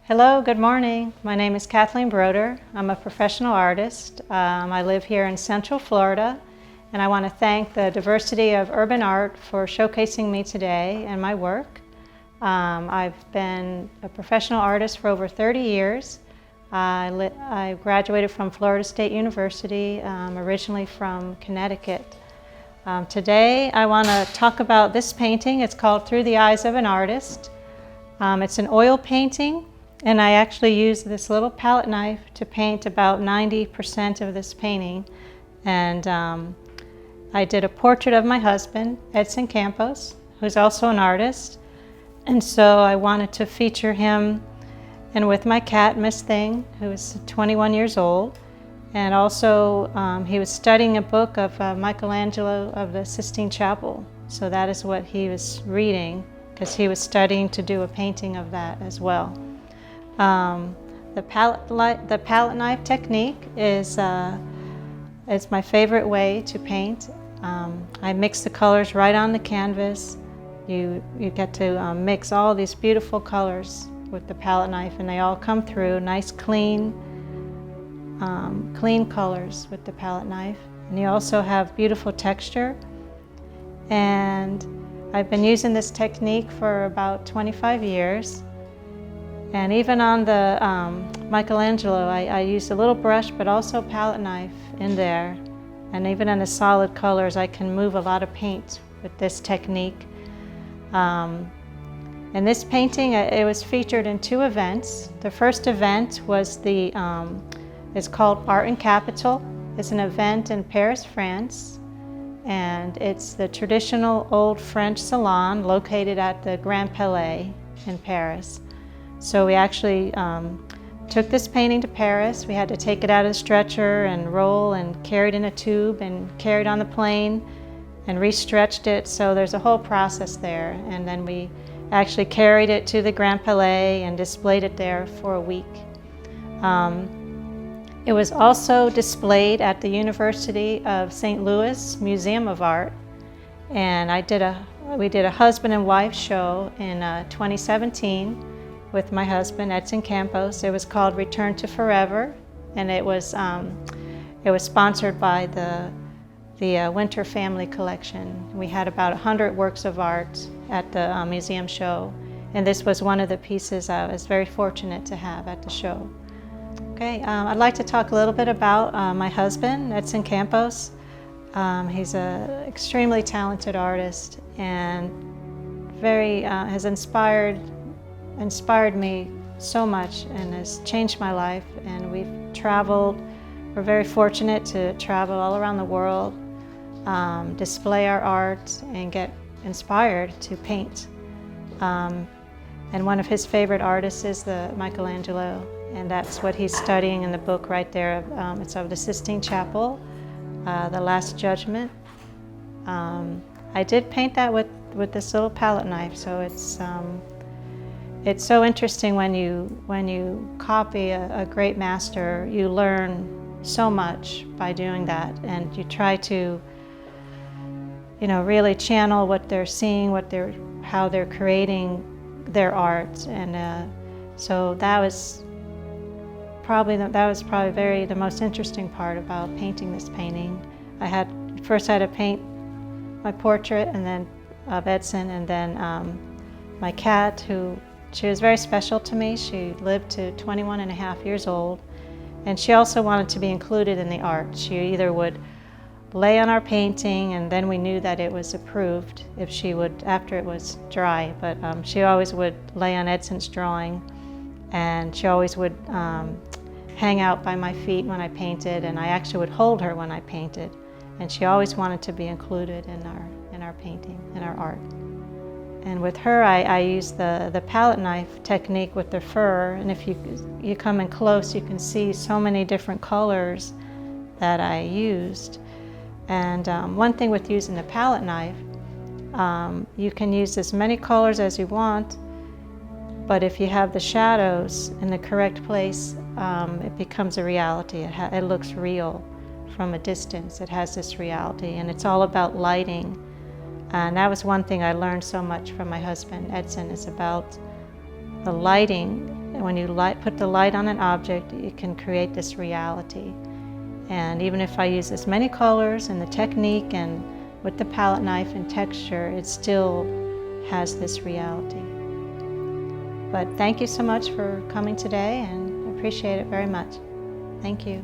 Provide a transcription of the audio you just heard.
Hello, good morning. My name is Kathleen Brodeur. I'm a professional artist. I live here in Central Florida, and I want to thank the Diversity of Urban Art for showcasing me today and my work. I've been a professional artist for over 30 years. I graduated from Florida State University, originally from Connecticut. Today I want to talk about this painting. It's called Through the Eyes of an Artist. It's an oil painting, and I actually used this little palette knife to paint about 90% of this painting. And I did a portrait of my husband, Edson Campos, who's also an artist. And so I wanted to feature him, and with my cat, Miss Thing, who is 21 years old. And also he was studying a book of Michelangelo of the Sistine Chapel. So that is what he was reading, because he was studying to do a painting of that as well. The palette knife technique is my favorite way to paint. I mix the colors right on the canvas. You get to mix all these beautiful colors with the palette knife, and they all come through nice, clean colors with the palette knife. And you also have beautiful texture. And I've been using this technique for about 25 years. And even on the Michelangelo, I used a little brush, but also palette knife in there. And even in the solid colors, I can move a lot of paint with this technique. And this painting, it was featured in 2 events. The first event was it's called Art in Capital. It's an event in Paris, France. And it's the traditional old French salon located at the Grand Palais in Paris. So we actually took this painting to Paris. We had to take it out of the stretcher and roll and carry it in a tube and carry it on the plane and re-stretched it. So there's a whole process there. And then we actually carried it to the Grand Palais and displayed it there for a week. It was also displayed at the University of St. Louis Museum of Art. And we did a husband and wife show in 2017 with my husband, Edson Campos. It was called Return to Forever, and it was sponsored by the Winter Family Collection. We had about 100 works of art at the museum show, and this was one of the pieces I was very fortunate to have at the show. Okay, I'd like to talk a little bit about my husband, Edson Campos. He's an extremely talented artist and has inspired me so much and has changed my life. And we've traveled. We're very fortunate to travel all around the world, display our art, and get inspired to paint. And one of his favorite artists is the Michelangelo, and that's what he's studying in the book right there. It's of the Sistine Chapel, The Last Judgment. I did paint that with this little palette knife, so it's so interesting when you copy a great master. You learn so much by doing that, and you try to really channel what they're seeing, how they're creating their art. And so that was probably the most interesting part about painting this painting. First I had to paint my portrait, and then of Edson, and then my cat, she was very special to me. She lived to 21 and a half years old, and she also wanted to be included in the art. She either would lay on our painting, and then we knew that it was approved if she would, after it was dry, but she always would lay on Edson's drawing, and she always would hang out by my feet when I painted, and I actually would hold her when I painted, and she always wanted to be included in our painting, in our art. And with her, I used the palette knife technique with the fur, and if you come in close, you can see so many different colors that I used. And one thing with using the palette knife, you can use as many colors as you want, but if you have the shadows in the correct place, it becomes a reality. It looks real from a distance. It has this reality, and it's all about lighting. And that was one thing I learned so much from my husband, Edson, is about the lighting And when you put the light on an object, it can create this reality. And even if I use as many colors and the technique and with the palette knife and texture, it still has this reality. But thank you so much for coming today, and I appreciate it very much. Thank you.